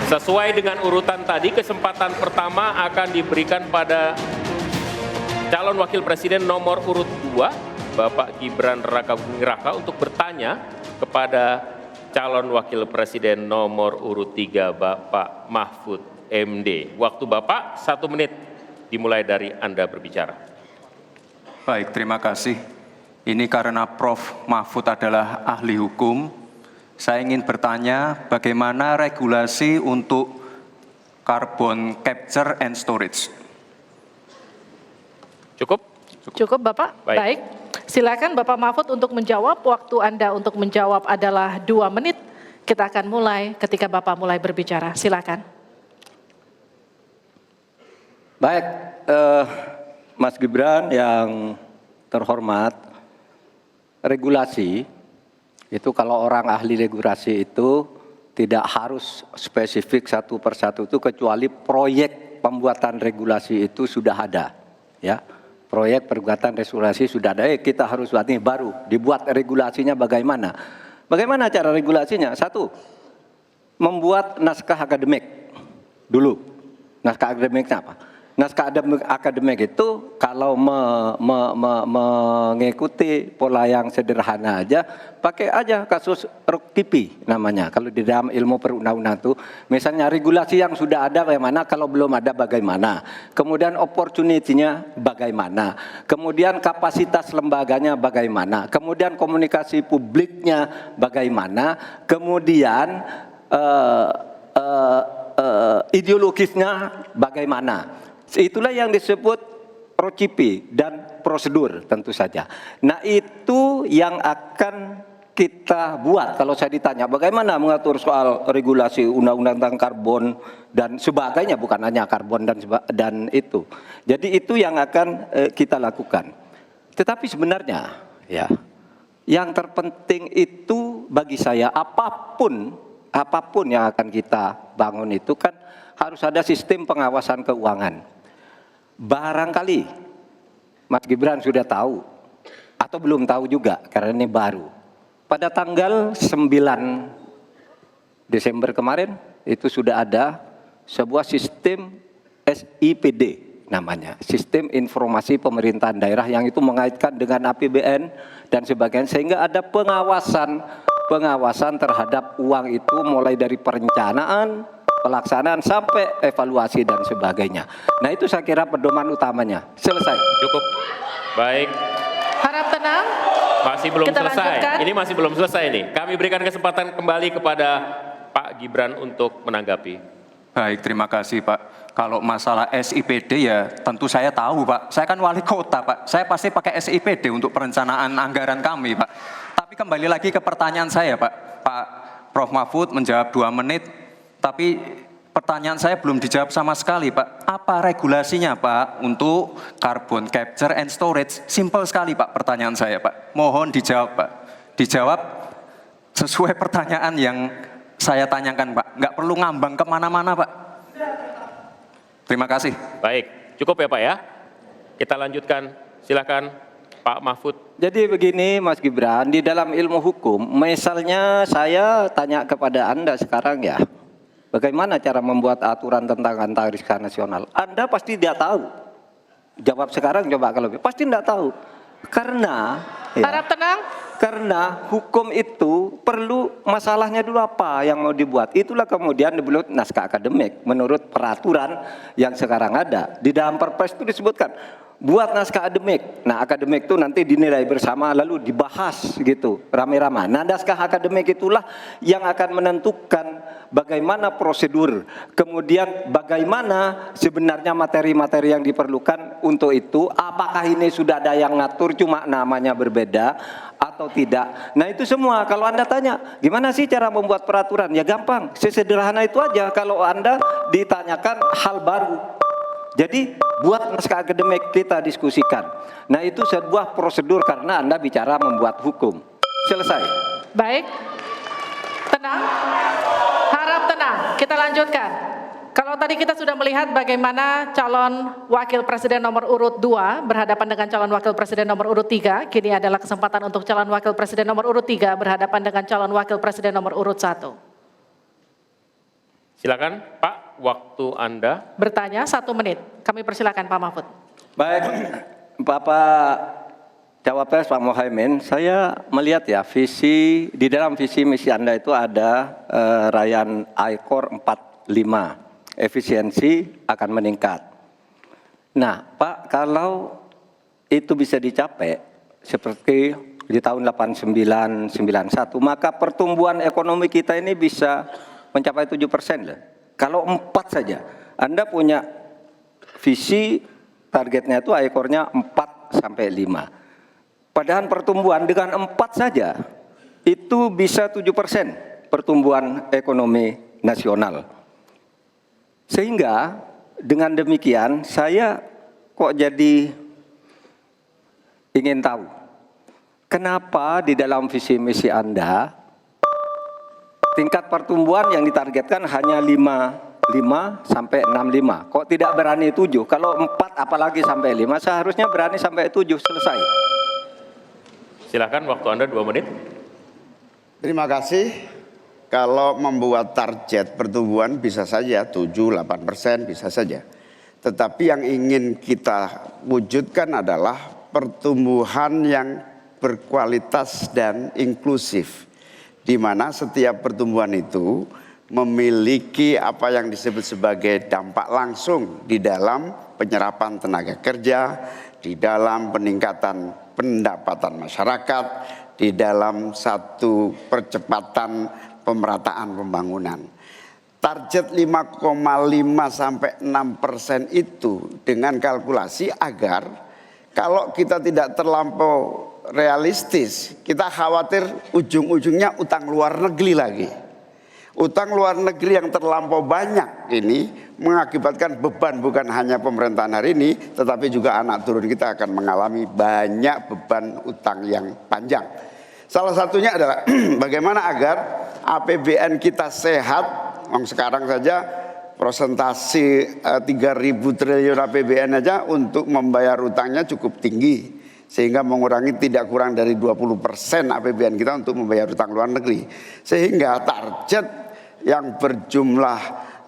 Sesuai dengan urutan tadi, kesempatan pertama akan diberikan pada calon wakil presiden nomor urut 2, Bapak Gibran Rakabuming Raka, untuk bertanya kepada calon wakil presiden nomor urut 3, Bapak Mahfud MD. Waktu Bapak 1 menit, dimulai dari Anda berbicara. Baik, terima kasih. Ini karena Prof. Mahfud adalah ahli hukum, saya ingin bertanya bagaimana regulasi untuk carbon capture and storage. Cukup? Cukup Bapak? Baik. Silakan Bapak Mahfud untuk menjawab. Waktu Anda untuk menjawab adalah 2 menit. Kita akan mulai ketika Bapak mulai berbicara. Silakan. Baik, Mas Gibran yang terhormat, regulasi itu kalau orang ahli regulasi itu tidak harus spesifik satu persatu itu, kecuali proyek pembuatan regulasi itu sudah ada, ya. Proyek pembuatan regulasi sudah ada. Kita harus buat ini baru dibuat regulasinya bagaimana? Bagaimana cara regulasinya? 1, membuat naskah akademik dulu. Naskah akademiknya apa? Naskah akademik itu kalau mengikuti pola yang sederhana aja, pakai aja kasus RUKTP namanya. Kalau di dalam ilmu perundang-undangan itu, misalnya regulasi yang sudah ada bagaimana, kalau belum ada bagaimana. Kemudian opportunity-nya bagaimana. Kemudian kapasitas lembaganya bagaimana. Kemudian komunikasi publiknya bagaimana. Kemudian ideologisnya bagaimana. Itulah yang disebut RUKTP dan prosedur tentu saja. Nah itu yang akan kita buat. Kalau saya ditanya bagaimana mengatur soal regulasi undang-undang tentang karbon dan sebagainya, bukan hanya karbon dan itu. Jadi itu yang akan kita lakukan. Tetapi sebenarnya ya, yang terpenting itu bagi saya apapun yang akan kita bangun itu kan harus ada sistem pengawasan keuangan. Barangkali Mas Gibran sudah tahu atau belum tahu juga karena ini baru. Pada tanggal 9 Desember kemarin itu sudah ada sebuah sistem SIPD namanya, Sistem Informasi Pemerintahan Daerah, yang itu mengaitkan dengan APBN dan sebagainya, sehingga ada pengawasan terhadap uang itu mulai dari perencanaan, pelaksanaan sampai evaluasi dan sebagainya. Nah itu saya kira pedoman utamanya. Selesai. Cukup. Baik. Harap tenang. Masih belum Kita selesai. lanjutkan. Ini masih belum selesai nih. Kami berikan kesempatan kembali kepada Pak Gibran untuk menanggapi. Baik, terima kasih Pak. Kalau masalah SIPD ya tentu saya tahu Pak. Saya kan wali kota Pak. Saya pasti pakai SIPD untuk perencanaan anggaran kami Pak. Tapi kembali lagi ke pertanyaan saya Pak. Pak Prof. Mahfud menjawab 2 menit. Tapi pertanyaan saya belum dijawab sama sekali Pak. Apa regulasinya Pak untuk carbon capture and storage? Simpel sekali Pak pertanyaan saya Pak. Mohon dijawab Pak. Dijawab sesuai pertanyaan yang saya tanyakan Pak. Nggak perlu ngambang kemana-mana Pak. Terima kasih. Baik, cukup ya Pak ya. Kita lanjutkan, silakan Pak Mahfud. Jadi begini Mas Gibran, di dalam ilmu hukum, misalnya saya tanya kepada Anda sekarang ya, bagaimana cara membuat aturan tentang antariksa nasional? Anda pasti tidak tahu. Jawab sekarang, coba kalau pasti tidak tahu. Karena Harap tenang. Karena hukum itu perlu masalahnya dulu apa yang mau dibuat. Itulah kemudian dibuat naskah akademik menurut peraturan yang sekarang ada. Di dalam Perpres itu disebutkan buat naskah akademik. Nah, akademik itu nanti dinilai bersama lalu dibahas gitu rame-rame. Nah, naskah akademik itulah yang akan menentukan bagaimana prosedur, kemudian bagaimana sebenarnya materi-materi yang diperlukan untuk itu. Apakah ini sudah ada yang ngatur cuma namanya berbeda atau tidak. Nah itu semua kalau Anda tanya gimana sih cara membuat peraturan, ya gampang, sesederhana itu aja. Kalau Anda ditanyakan hal baru, jadi buat naskah akademik, kita diskusikan. Nah itu sebuah prosedur karena Anda bicara membuat hukum. Selesai. Baik. Tenang. Harap tenang. Kita lanjutkan. Kalau tadi kita sudah melihat bagaimana calon wakil presiden nomor urut 2 berhadapan dengan calon wakil presiden nomor urut 3, kini adalah kesempatan untuk calon wakil presiden nomor urut 3 berhadapan dengan calon wakil presiden nomor urut 1. Silakan Pak, waktu Anda. Bertanya 1 menit. Kami persilakan Pak Mahfud. Baik, Bapak Cawapres Pak Muhaimin, saya melihat ya di dalam visi misi Anda itu ada rayaan I-Core 45, efisiensi akan meningkat. Nah Pak, kalau itu bisa dicapai seperti di tahun 89, 91, maka pertumbuhan ekonomi kita ini bisa mencapai 7% loh. Kalau 4 saja, Anda punya visi targetnya itu I-Core-nya 4 sampai 5. Padahal pertumbuhan dengan 4 saja itu bisa 7% pertumbuhan ekonomi nasional. Sehingga dengan demikian saya kok jadi ingin tahu kenapa di dalam visi misi Anda tingkat pertumbuhan yang ditargetkan hanya 5 sampai 65. Kok tidak berani 7? Kalau 4 apalagi sampai 5 seharusnya berani sampai 7 selesai. Silakan, waktu Anda 2 menit. Terima kasih. Kalau membuat target pertumbuhan bisa saja 7-8% bisa saja. Tetapi yang ingin kita wujudkan adalah pertumbuhan yang berkualitas dan inklusif. Di mana setiap pertumbuhan itu memiliki apa yang disebut sebagai dampak langsung di dalam penyerapan tenaga kerja, di dalam peningkatan pendapatan masyarakat, di dalam satu percepatan pemerataan pembangunan. Target 5,5 sampai 6% itu dengan kalkulasi agar kalau kita tidak terlampau realistis, kita khawatir ujung-ujungnya utang luar negeri lagi. Utang luar negeri yang terlampau banyak ini mengakibatkan beban bukan hanya pemerintahan hari ini, tetapi juga anak turun kita akan mengalami banyak beban utang yang panjang. Salah satunya adalah bagaimana agar APBN kita sehat. Sekarang saja prosentasi 3.000 triliun APBN aja untuk membayar utangnya cukup tinggi. Sehingga mengurangi tidak kurang dari 20% APBN kita untuk membayar utang luar negeri. Sehingga target yang berjumlah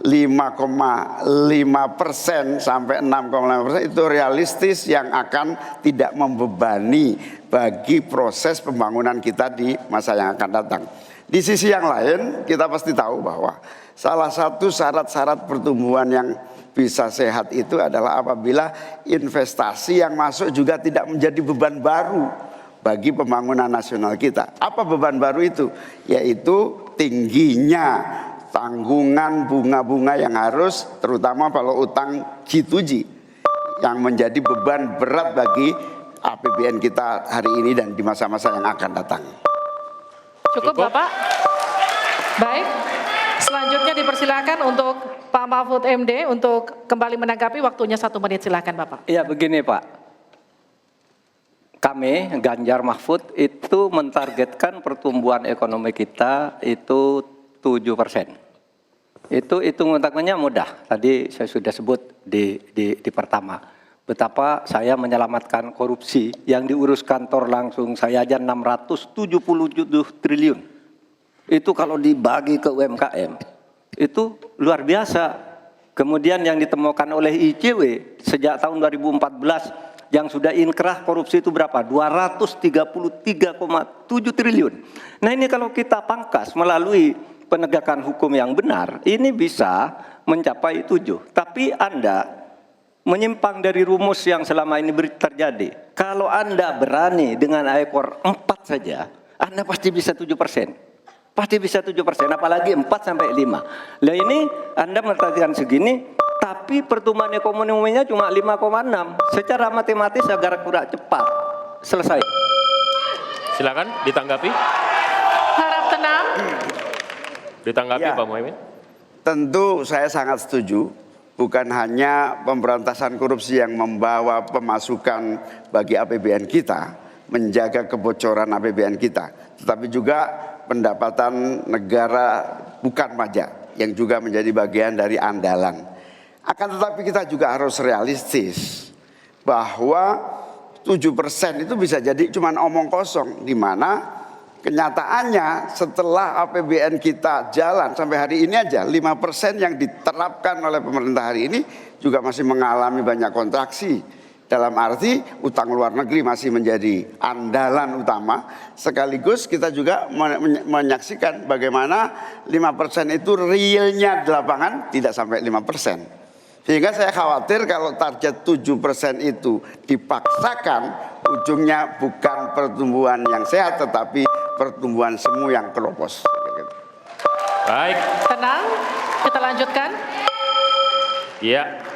5,5% sampai 6,5% itu realistis yang akan tidak membebani bagi proses pembangunan kita di masa yang akan datang. Di sisi yang lain kita pasti tahu bahwa salah satu syarat-syarat pertumbuhan yang bisa sehat itu adalah apabila investasi yang masuk juga tidak menjadi beban baru bagi pembangunan nasional kita. Apa beban baru itu? Yaitu tingginya tanggungan bunga-bunga yang harus, terutama kalau utang G2G yang menjadi beban berat bagi APBN kita hari ini dan di masa-masa yang akan datang. Cukup Bapak? Baik, selanjutnya dipersilakan untuk Pak Mahfud MD untuk kembali menanggapi, waktunya 1 menit, silakan Bapak. Iya begini Pak, kami Ganjar Mahfud itu mentargetkan pertumbuhan ekonomi kita itu 7%. Itu hitung-hitungannya mudah. Tadi saya sudah sebut di pertama. Betapa saya menyelamatkan korupsi yang diurus kantor langsung saya aja 677 triliun. Itu kalau dibagi ke UMKM, itu luar biasa. Kemudian yang ditemukan oleh ICW sejak tahun 2014 yang sudah inkrah korupsi itu berapa? 233,7 triliun. Nah ini kalau kita pangkas melalui penegakan hukum yang benar, ini bisa mencapai 7. Tapi Anda menyimpang dari rumus yang selama ini terjadi. Kalau Anda berani dengan I-Core 4 saja, Anda pasti bisa 7%. Pasti bisa 7%, apalagi 4 sampai 5. Nah ini Anda menargetkan segini, tapi pertumbuhan ekonominya cuma 5,6. Secara matematis agar kurang cepat. Selesai. Silakan ditanggapi. Harap tenang. Ditanggapi Ya. Pak Muhaimin. Tentu saya sangat setuju. Bukan hanya pemberantasan korupsi yang membawa pemasukan bagi APBN kita, menjaga kebocoran APBN kita, tetapi juga pendapatan negara bukan pajak yang juga menjadi bagian dari andalan. Akan tetapi kita juga harus realistis bahwa 7% itu bisa jadi cuma omong kosong, di mana Kenyataannya setelah APBN kita jalan sampai hari ini aja 5% yang diterapkan oleh pemerintah hari ini juga masih mengalami banyak kontraksi. Dalam arti utang luar negeri masih menjadi andalan utama. Sekaligus kita juga menyaksikan bagaimana 5% itu realnya di lapangan tidak sampai 5%. Sehingga saya khawatir kalau target 7% itu dipaksakan, ujungnya bukan pertumbuhan yang sehat tetapi pertumbuhan semu yang keropos. Baik. Tenang, kita lanjutkan. Ya.